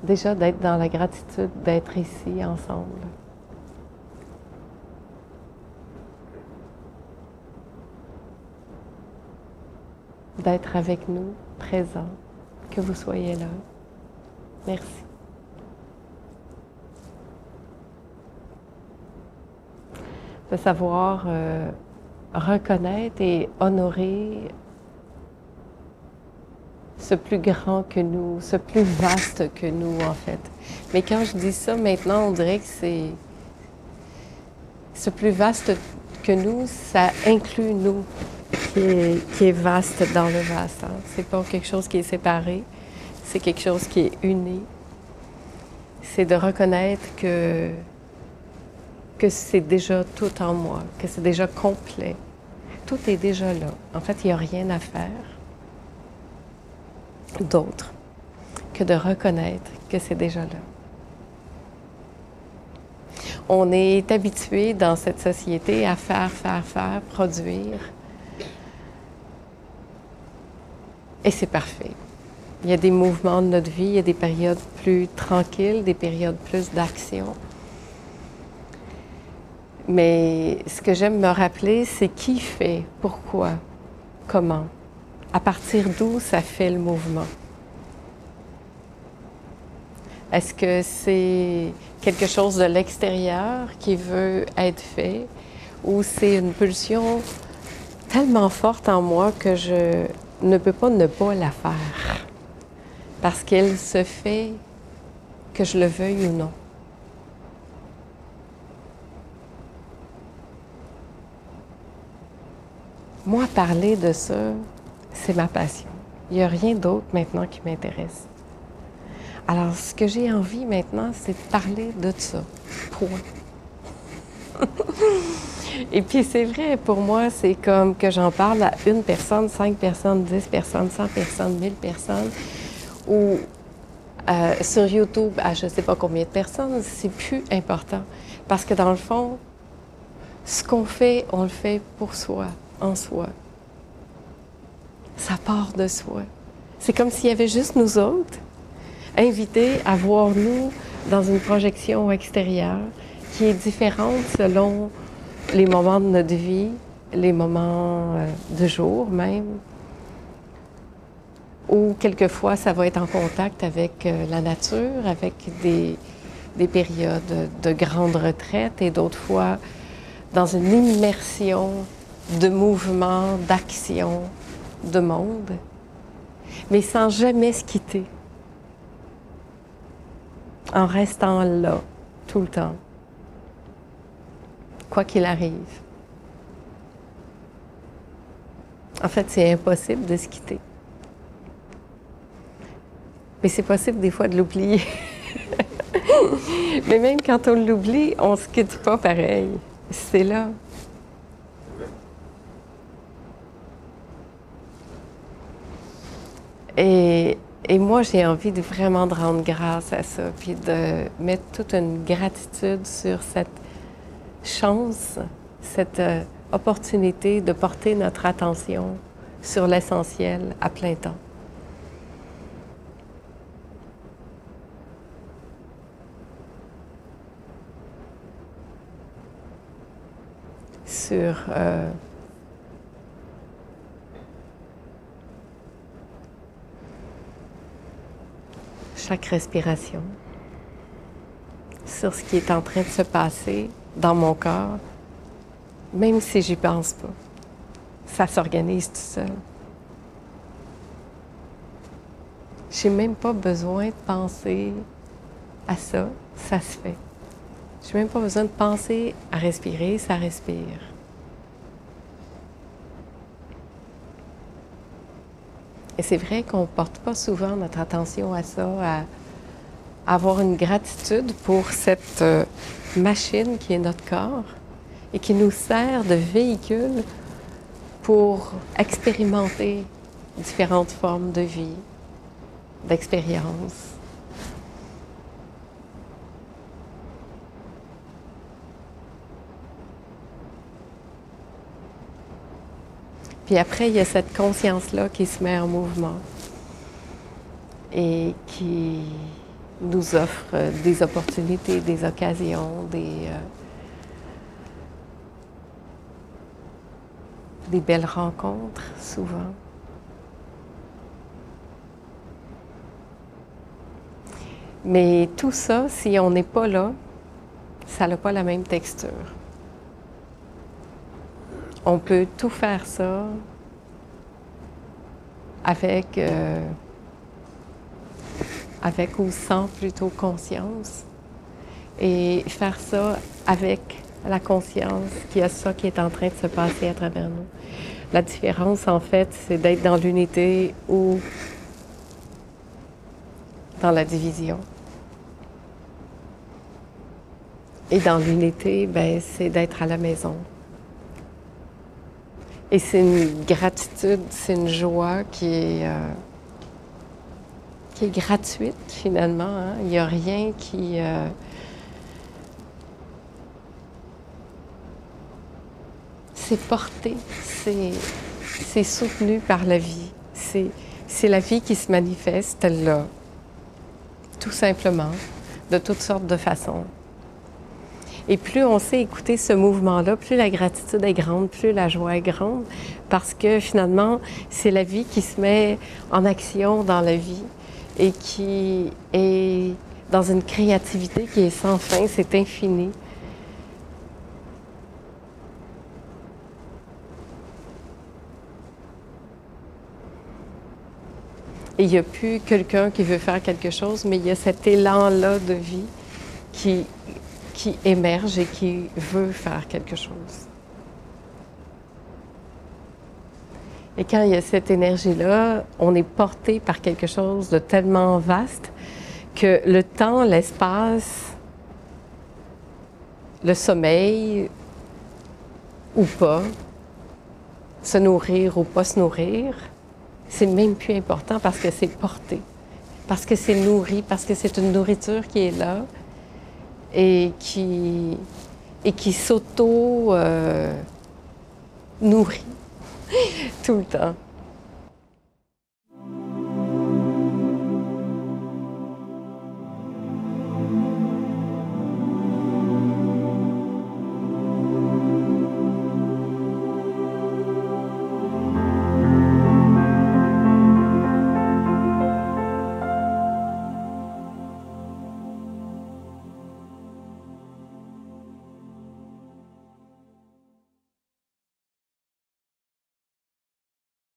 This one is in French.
Déjà d'être dans la gratitude d'être ici ensemble. D'être avec nous, présent, que vous soyez là. Merci. De savoir reconnaître et honorer ce plus grand que nous, ce plus vaste que nous, en fait. Mais quand je dis ça, maintenant, on dirait que c'est... Ce plus vaste que nous, ça inclut nous, qui est vaste dans le vaste. Hein. C'est pas quelque chose qui est séparé, c'est quelque chose qui est uni. C'est de reconnaître que c'est déjà tout en moi, que c'est déjà complet. Tout est déjà là. En fait, il n'y a rien à faire d'autre que de reconnaître que c'est déjà là. On est habitué dans cette société à faire, produire. Et c'est parfait. Il y a des mouvements de notre vie, il y a des périodes plus tranquilles, des périodes plus d'action. Mais ce que j'aime me rappeler, c'est qui fait, pourquoi, comment, à partir d'où ça fait le mouvement. Est-ce que c'est quelque chose de l'extérieur qui veut être fait ou c'est une pulsion tellement forte en moi que je ne peux pas ne pas la faire parce qu'elle se fait que je le veuille ou non. Moi, parler de ça, c'est ma passion. Il n'y a rien d'autre maintenant qui m'intéresse. Alors, ce que j'ai envie maintenant, c'est de parler de ça. Point. Et puis, c'est vrai, pour moi, c'est comme que j'en parle à une personne, 5 personnes, 10 personnes, 100 personnes, 1000 personnes, ou sur YouTube à je ne sais pas combien de personnes, c'est plus important. Parce que dans le fond, ce qu'on fait, on le fait pour soi, en soi. Ça part de soi. C'est comme s'il y avait juste nous autres, invités à voir nous dans une projection extérieure qui est différente selon les moments de notre vie, les moments de jour même, ou quelquefois ça va être en contact avec la nature, avec des périodes de grande retraite et d'autres fois dans une immersion de mouvement, d'action, de monde, mais sans jamais se quitter, en restant là, tout le temps, quoi qu'il arrive. En fait, c'est impossible de se quitter. Mais c'est possible des fois de l'oublier. Mais même quand on l'oublie, on ne se quitte pas pareil. C'est là. Et moi, j'ai envie de vraiment de rendre grâce à ça, puis de mettre toute une gratitude sur cette chance, cette opportunité de porter notre attention sur l'essentiel à plein temps. Sur chaque respiration, sur ce qui est en train de se passer dans mon corps, même si j'y pense pas. Ça s'organise tout seul. J'ai même pas besoin de penser à ça, ça se fait. J'ai même pas besoin de penser à respirer, ça respire. Et c'est vrai qu'on ne porte pas souvent notre attention à ça, à avoir une gratitude pour cette machine qui est notre corps et qui nous sert de véhicule pour expérimenter différentes formes de vie, d'expérience. Puis après, il y a cette conscience-là qui se met en mouvement et qui nous offre des opportunités, des occasions, des belles rencontres, souvent. Mais tout ça, si on n'est pas là, ça n'a pas la même texture. On peut tout faire ça avec ou sans plutôt conscience, et faire ça avec la conscience qu'il y a ça qui est en train de se passer à travers nous. La différence, en fait, c'est d'être dans l'unité ou dans la division. Et dans l'unité, ben, c'est d'être à la maison. Et c'est une gratitude, c'est une joie qui est gratuite, finalement. Hein? Il n'y a rien qui... c'est porté, c'est soutenu par la vie. C'est la vie qui se manifeste là, tout simplement, de toutes sortes de façons. Et plus on sait écouter ce mouvement-là, plus la gratitude est grande, plus la joie est grande, parce que finalement, c'est la vie qui se met en action dans la vie et qui est dans une créativité qui est sans fin, c'est infini. Et il n'y a plus quelqu'un qui veut faire quelque chose, mais il y a cet élan-là de vie qui émerge et qui veut faire quelque chose. Et quand il y a cette énergie-là, on est porté par quelque chose de tellement vaste que le temps, l'espace, le sommeil ou pas, se nourrir ou pas se nourrir, c'est même plus important parce que c'est porté, parce que c'est nourri, parce que c'est une nourriture qui est là et qui s'auto-nourrit tout le temps.